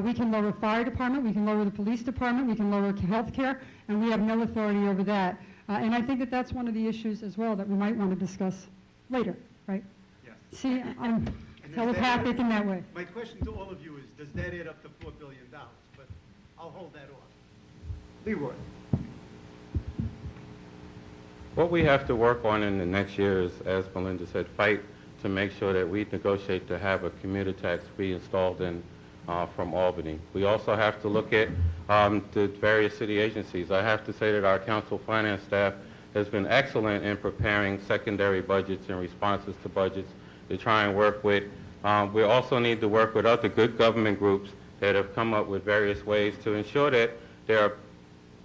We can lower fire department, we can lower the police department, we can lower health care, and we have no authority over that. And I think that that's one of the issues as well that we might want to discuss later, right? Yes. See, I'm telepathic in that way. My question to all of you is, does that add up to $4 billion? But I'll hold that off. Leroy. What we have to work on in the next year is, as Melinda said, fight to make sure that we negotiate to have a commuter tax be installed in from Albany. We also have to look at the various city agencies. I have to say that our council finance staff has been excellent in preparing secondary budgets and responses to budgets to try and work with. We also need to work with other good government groups that have come up with various ways to ensure that there are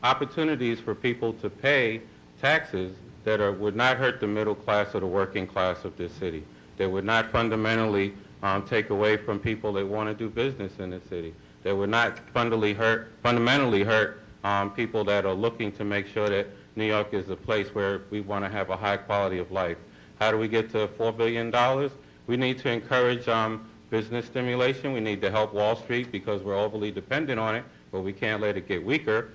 opportunities for people to pay taxes that would not hurt the middle class or the working class of this city, that would not fundamentally take away from people that want to do business in the city, that would not fundamentally hurt people that are looking to make sure that New York is a place where we want to have a high quality of life. How do we get to $4 billion? We need to encourage business stimulation. We need to help Wall Street because we're overly dependent on it, but we can't let it get weaker.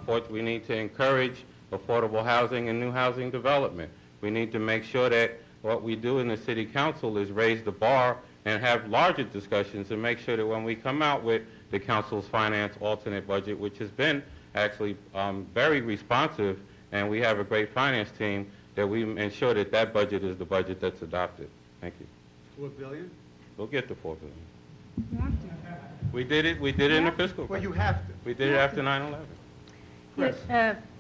Fourth, we need to encourage affordable housing and new housing development. We need to make sure that what we do in the city council is raise the bar and have larger discussions and make sure that when we come out with the council's finance alternate budget, which has been actually very responsive, and we have a great finance team, that we ensure that that budget is the budget that's adopted. Thank you. $4 billion? We'll get to $4 billion. You have to. We did it in the fiscal. Well, you have to. We did it after 9/11. Chris.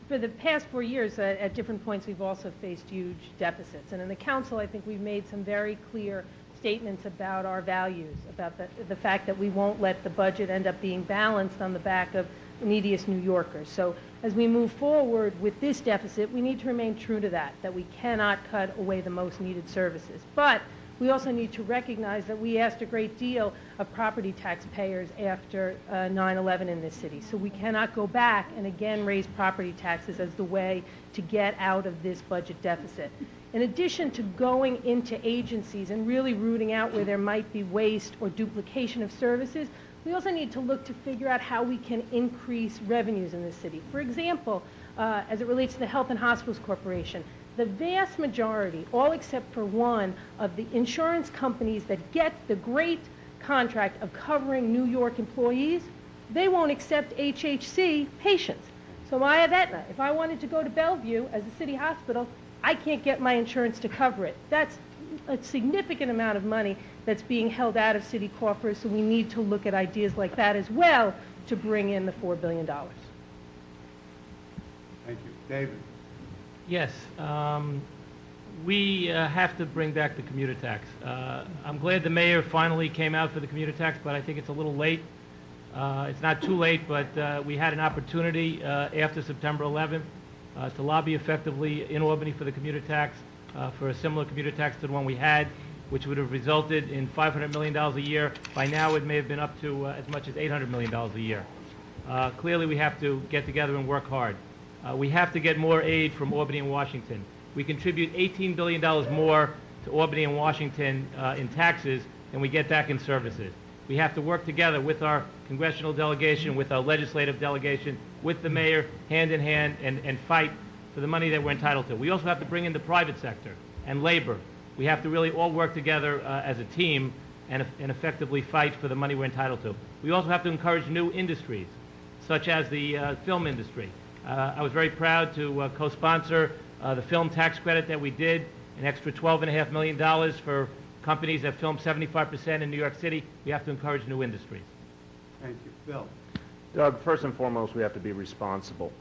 For the past 4 years, at different points, we've also faced huge deficits. And in the council, I think we've made some very clear statements about our values, about the fact that we won't let the budget end up being balanced on the back of the neediest New Yorkers. So as we move forward with this deficit, we need to remain true to that we cannot cut away the most needed services. But we also need to recognize that we asked a great deal of property taxpayers after 9/11 in this city. So we cannot go back and again raise property taxes as the way to get out of this budget deficit. In addition to going into agencies and really rooting out where there might be waste or duplication of services, we also need to look to figure out how we can increase revenues in the city. For example, as it relates to the Health and Hospitals Corporation, the vast majority, all except for one, of the insurance companies that get the great contract of covering New York employees, they won't accept HHC patients. So Maya Vetna, if I wanted to go to Bellevue as a city hospital, I can't get my insurance to cover it. That's a significant amount of money that's being held out of city coffers, so we need to look at ideas like that as well to bring in the $4 billion. Thank you. David. Yes, we have to bring back the commuter tax. I'm glad the mayor finally came out for the commuter tax, but I think it's a little late. It's not too late, but we had an opportunity after September 11th to lobby effectively in Albany for the commuter tax, for a similar commuter tax to the one we had, which would have resulted in $500 million a year. By now, it may have been up to as much as $800 million a year. Clearly, we have to get together and work hard. We have to get more aid from Albany and Washington. We contribute $18 billion more to Albany and Washington in taxes than we get back in services. We have to work together with our congressional delegation, with our legislative delegation, with the mayor, hand in hand, and fight for the money that we're entitled to. We also have to bring in the private sector and labor. We have to really all work together as a team and effectively fight for the money we're entitled to. We also have to encourage new industries, such as the film industry. I was very proud to co-sponsor the film tax credit that we did, an extra $12.5 million for companies that film 75% in New York City. We have to encourage new industries. Thank you. Bill? Doug, first and foremost, we have to be responsible.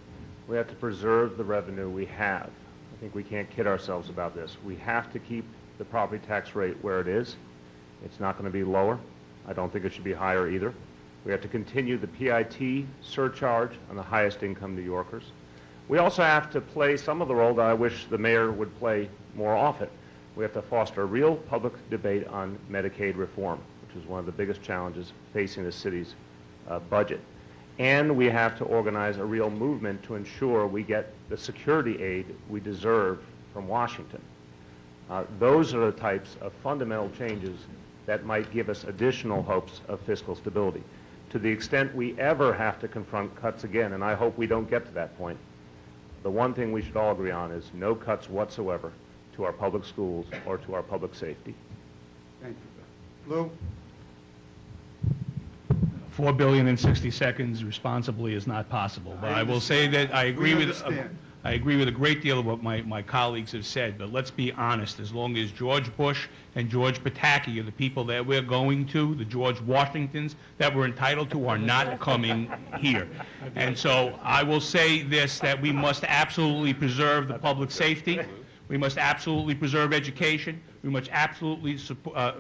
We have to preserve the revenue we have. I think we can't kid ourselves about this. We have to keep the property tax rate where it is. It's not going to be lower. I don't think it should be higher either. We have to continue the PIT surcharge on the highest income New Yorkers. We also have to play some of the role that I wish the mayor would play more often. We have to foster a real public debate on Medicaid reform, which is one of the biggest challenges facing the city's budget. And we have to organize a real movement to ensure we get the security aid we deserve from Washington. Those are the types of fundamental changes that might give us additional hopes of fiscal stability. To the extent we ever have to confront cuts again, and I hope we don't get to that point, the one thing we should all agree on is no cuts whatsoever to our public schools or to our public safety. Thank you, Bill. Lew? $4 billion in 60 seconds responsibly is not possible. But I will say that I agree with a great deal of what my colleagues have said, but let's be honest. As long as George Bush and George Pataki are the people that we're going to, the George Washingtons that we're entitled to are not coming here. And so I will say this, that we must absolutely preserve the public safety. We must absolutely preserve education. We must absolutely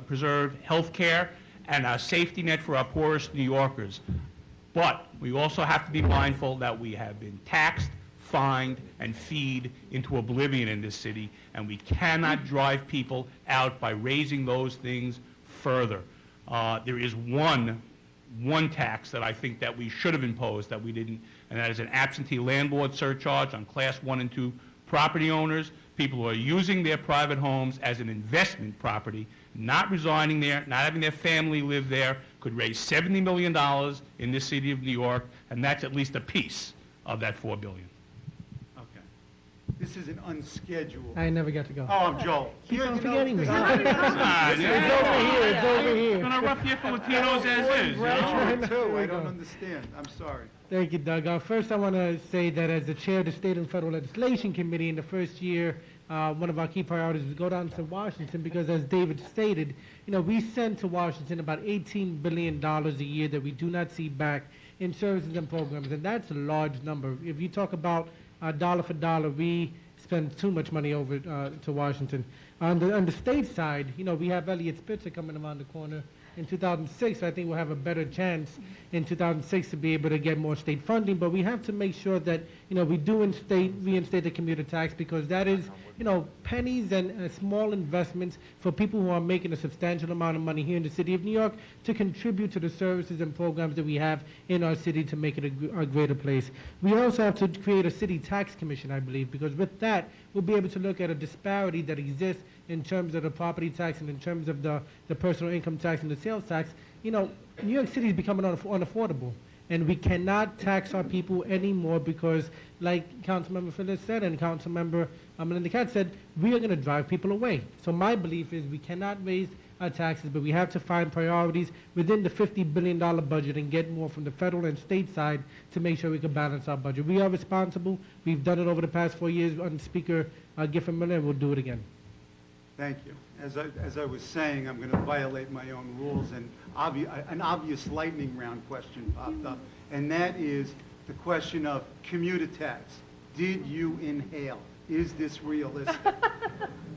preserve health care and a safety net for our poorest New Yorkers. But we also have to be mindful that we have been taxed, fined, and feed into oblivion in this city, and we cannot drive people out by raising those things further. There is one tax that I think that we should have imposed that we didn't, and that is an absentee landlord surcharge on Class 1 and 2 property owners, people who are using their private homes as an investment property, not residing there, not having their family live there, could raise $70 million in this city of New York, and that's at least a piece of that $4 billion. Okay. This is an unscheduled. I never got to go. Oh, I'm Joel. Keep on forgetting me. It's over here, it's over here. It's been a rough year for Latinos as is. I don't understand. I'm sorry. Thank you, Doug. First, I want to say that as the chair of the State and Federal Legislation Committee in the first year, one of our key priorities is to go down to Washington because, as David stated, we send to Washington about $18 billion a year that we do not see back in services and programs, and that's a large number. If you talk about dollar for dollar, we spend too much money over to Washington. On the state side, we have Elliot Spitzer coming around the corner in 2006, so I think we'll have a better chance in 2006 to be able to get more state funding, but we have to make sure that, we do reinstate the commuter tax because that is, pennies and small investments for people who are making a substantial amount of money here in the city of New York to contribute to the services and programs that we have in our city to make it a greater place. We also have to create a city tax commission, I believe, because with that, we'll be able to look at a disparity that exists in terms of the property tax and in terms of the personal income tax and the sales tax. New York City is becoming unaffordable, and we cannot tax our people anymore because, like Councilmember Fidler said and Councilmember Melinda Katz said, we are going to drive people away. So my belief is we cannot raise our taxes, but we have to find priorities within the $50 billion budget and get more from the federal and state side to make sure we can balance our budget. We are responsible. We've done it over the past 4 years under Speaker Giffen Miller, and we'll do it again. Thank you. As I was saying, I'm going to violate my own rules, and an obvious lightning round question popped up, and that is the question of commuter tax. Did you inhale? Is this realistic?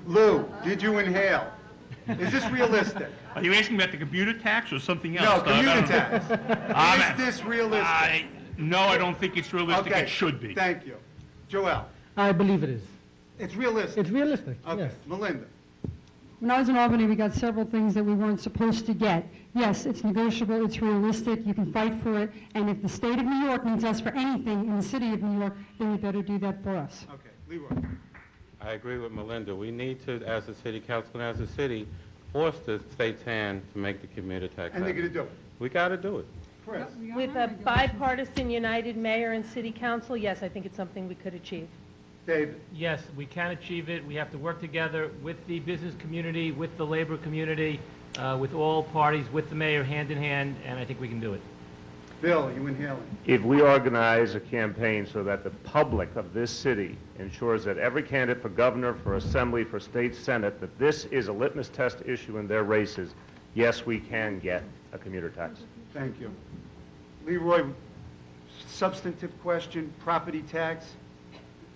Lew, did you inhale? Is this realistic? Are you asking about the computer tax or something else? No, commuter tax. Is this realistic? No, I don't think it's realistic. Okay. It should be. Thank you. Joel? I believe it is. It's realistic? It's realistic, Okay. yes. Melinda? When I was in Albany, we got several things that we weren't supposed to get. Yes, it's negotiable, it's realistic, you can fight for it, and if the state of New York needs us for anything in the city of New York, then we better do that for us. Okay. Leroy? I agree with Melinda. We need to, as a city council and as a city, force the state's hand to make the commuter tax And they're happen. going to do it. We got to do it. Chris? With a bipartisan united mayor and city council, yes, I think it's something we could achieve. David? Yes, we can achieve it. We have to work together with the business community, with the labor community, with all parties, with the mayor, hand in hand, and I think we can do it. Bill, you inhaling? If we organize a campaign so that the public of this city ensures that every candidate for governor, for assembly, for state senate, that this is a litmus test issue in their races, yes, we can get a commuter tax. Thank you. Leroy, substantive question, property tax.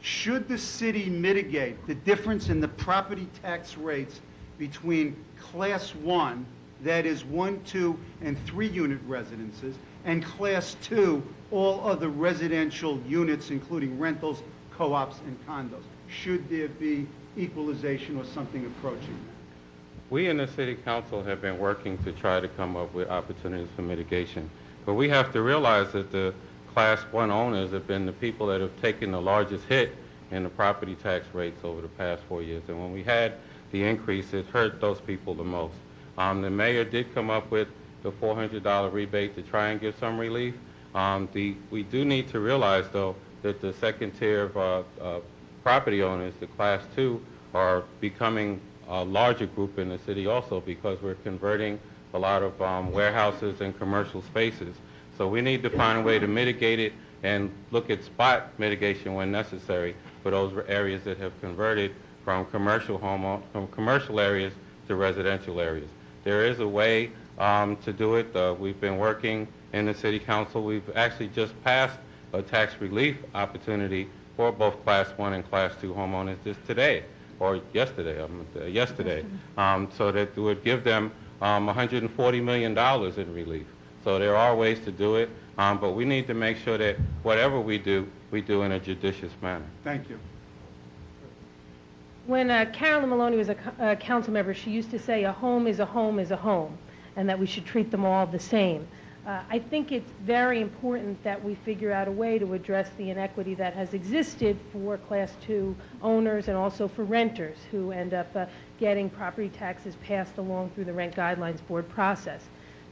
Should the city mitigate the difference in the property tax rates between Class 1, that is 1, 2, and 3 unit residences, and Class 2, all other residential units, including rentals, co-ops, and condos? Should there be equalization or something approaching that? We in the city council have been working to try to come up with opportunities for mitigation. But we have to realize that the Class 1 owners have been the people that have taken the largest hit in the property tax rates over the past 4 years. And when we had the increase, it hurt those people the most. The mayor did come up with the $400 rebate to try and give some relief. We do need to realize, though, that the second tier of property owners, the Class 2, are becoming a larger group in the city also because we're converting a lot of warehouses and commercial spaces. So we need to find a way to mitigate it and look at spot mitigation when necessary for those areas that have converted from commercial areas to residential areas. There is a way to do it. We've been working in the city council. We've actually just passed a tax relief opportunity for both Class 1 and Class 2 homeowners just today, or yesterday, so that it would give them $140 million in relief. So there are ways to do it, but we need to make sure that whatever we do in a judicious manner. Thank you. When Carolyn Maloney was a council member, she used to say, a home is a home is a home, and that we should treat them all the same. I think it's very important that we figure out a way to address the inequity that has existed for Class 2 owners and also for renters who end up getting property taxes passed along through the Rent Guidelines Board process.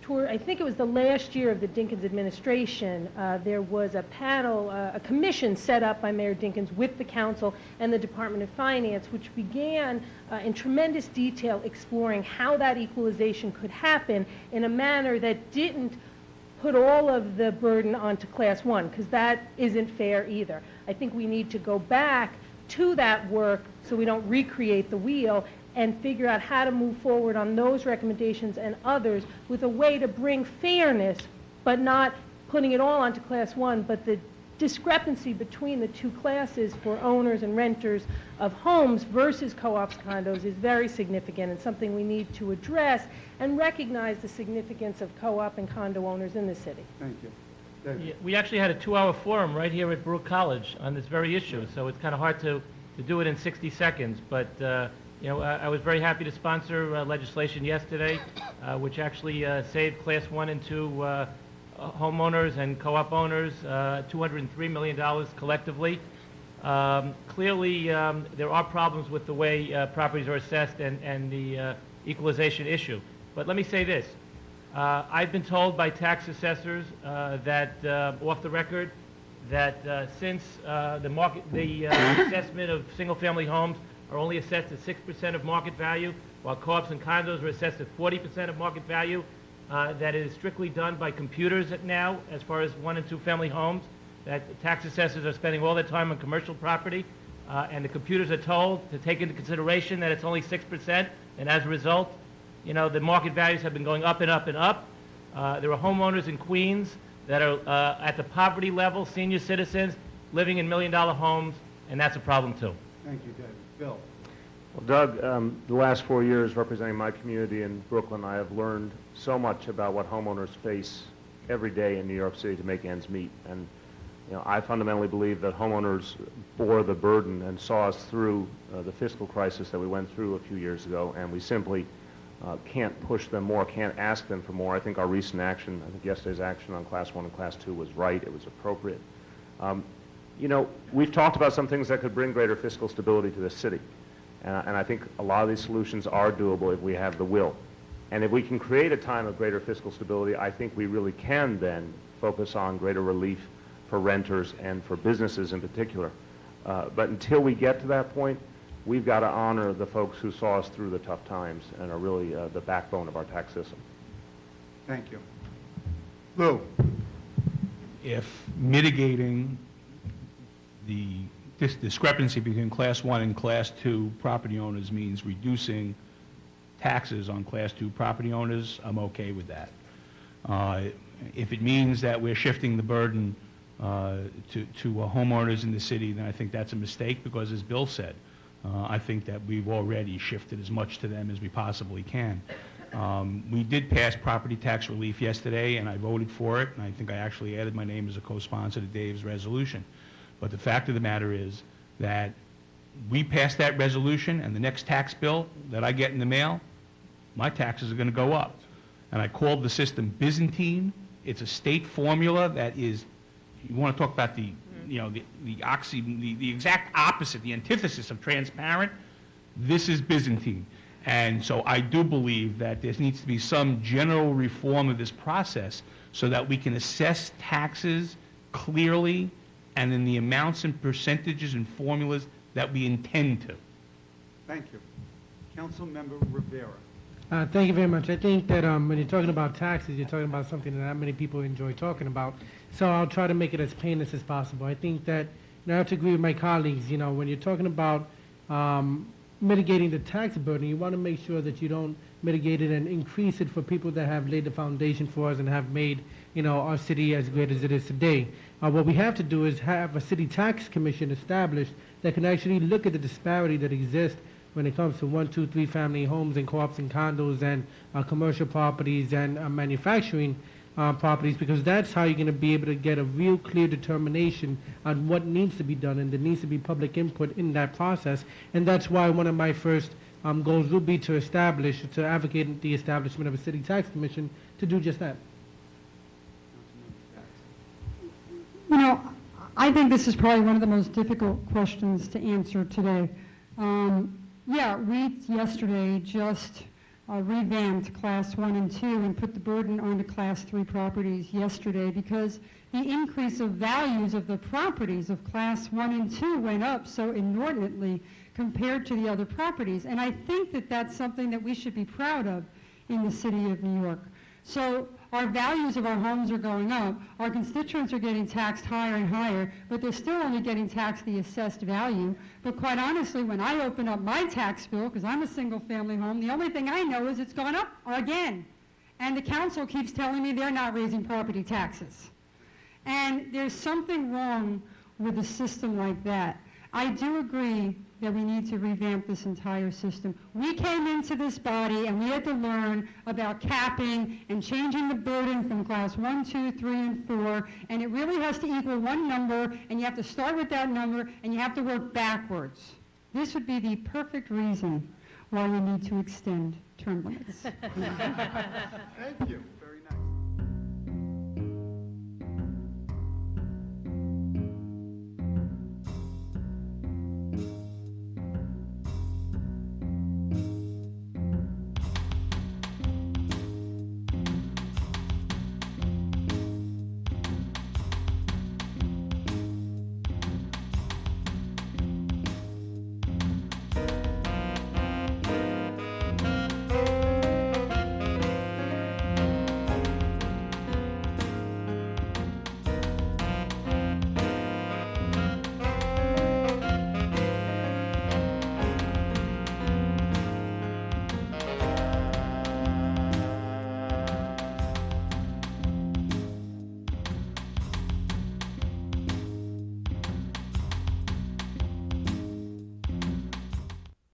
I think it was the last year of the Dinkins administration, there was a panel, a commission set up by Mayor Dinkins with the council and the Department of Finance, which began in tremendous detail exploring how that equalization could happen in a manner that didn't put all of the burden onto Class 1, because that isn't fair either. I think we need to go back to that work so we don't recreate the wheel and figure out how to move forward on those recommendations and others with a way to bring fairness, but not putting it all onto Class 1, but the discrepancy between the two classes for owners and renters of homes versus co-ops condos is very significant and something we need to address and recognize the significance of co-op and condo owners in the city. Thank you. David? Yeah, we actually had a 2-hour forum right here at Baruch College on this very issue, so it's kind of hard to do it in 60 seconds, but you know, I was very happy to sponsor legislation yesterday, which actually saved Class 1 and 2 homeowners and co-op owners $203 million collectively. Clearly, there are problems with the way properties are assessed and the equalization issue. But let me say this. I've been told by tax assessors that, off the record, that since the assessment of single-family homes are only assessed at 6% of market value, while co-ops and condos are assessed at 40% of market value. That is strictly done by computers now, as far as 1- and 2-family homes, that tax assessors are spending all their time on commercial property, and the computers are told to take into consideration that it's only 6%, and as a result, you know, the market values have been going up and up and up. There are homeowners in Queens that are at the poverty level, senior citizens, living in $1 million homes, and that's a problem too. Thank you, David. Bill? Well, Doug, the last 4 years representing my community in Brooklyn, I have learned so much about what homeowners face every day in New York City to make ends meet. And you know, I fundamentally believe that homeowners bore the burden and saw us through the fiscal crisis that we went through a few years ago, and we simply can't push them more, can't ask them for more. I think our recent action, I think yesterday's action on Class 1 and Class 2 was right. It was appropriate. You know, we've talked about some things that could bring greater fiscal stability to the city. And I think a lot of these solutions are doable if we have the will. And if we can create a time of greater fiscal stability, I think we really can then focus on greater relief for renters and for businesses in particular. But until we get to that point, we've got to honor the folks who saw us through the tough times and are really the backbone of our tax system. Thank you. Lew? If mitigating this discrepancy between Class 1 and Class 2 property owners means reducing taxes on Class 2 property owners, I'm okay with that. If it means that we're shifting the burden to homeowners in the city, then I think that's a mistake because, as Bill said, I think that we've already shifted as much to them as we possibly can. We did pass property tax relief yesterday, and I voted for it, and I think I actually added my name as a co-sponsor to Dave's resolution. But the fact of the matter is that we pass that resolution, and the next tax bill that I get in the mail, my taxes are going to go up. And I called the system Byzantine. It's a state formula that is, you want to talk about the exact opposite, the antithesis of transparent. This is Byzantine. And so I do believe that there needs to be some general reform of this process so that we can assess taxes clearly and in the amounts and percentages and formulas that we intend to. Thank you. Councilmember Rivera. Thank you very much. I think that when you're talking about taxes, you're talking about something that not many people enjoy talking about. So I'll try to make it as painless as possible. I think that, I have to agree with my colleagues, when you're talking about mitigating the tax burden, you want to make sure that you don't mitigate it and increase it for people that have laid the foundation for us and have made, our city as great as it is today. What we have to do is have a city tax commission established that can actually look at the disparity that exists when it comes to 1, 2, 3 family homes and co-ops and condos and commercial properties and manufacturing properties, because that's how you're going to be able to get a real clear determination on what needs to be done, and there needs to be public input in that process. And that's why one of my first goals will be to advocate the establishment of a city tax commission to do just that. I think this is probably one of the most difficult questions to answer today. We yesterday just revamped Class 1 and 2 and put the burden on the Class 3 properties yesterday because the increase of values of the properties of Class 1 and 2 went up so inordinately compared to the other properties. And I think that that's something that we should be proud of in the city of New York. So our values of our homes are going up. Our constituents are getting taxed higher and higher, but they're still only getting taxed the assessed value. But quite honestly, when I open up my tax bill, because I'm a single-family home, the only thing I know is it's gone up again. And the council keeps telling me they're not raising property taxes. And there's something wrong with a system like that. I do agree that we need to revamp this entire system. We came into this body and we had to learn about capping and changing the burden from class 1, 2, 3, and 4, and it really has to equal one number, and you have to start with that number, and you have to work backwards. This would be the perfect reason why we need to extend term limits. Thank you.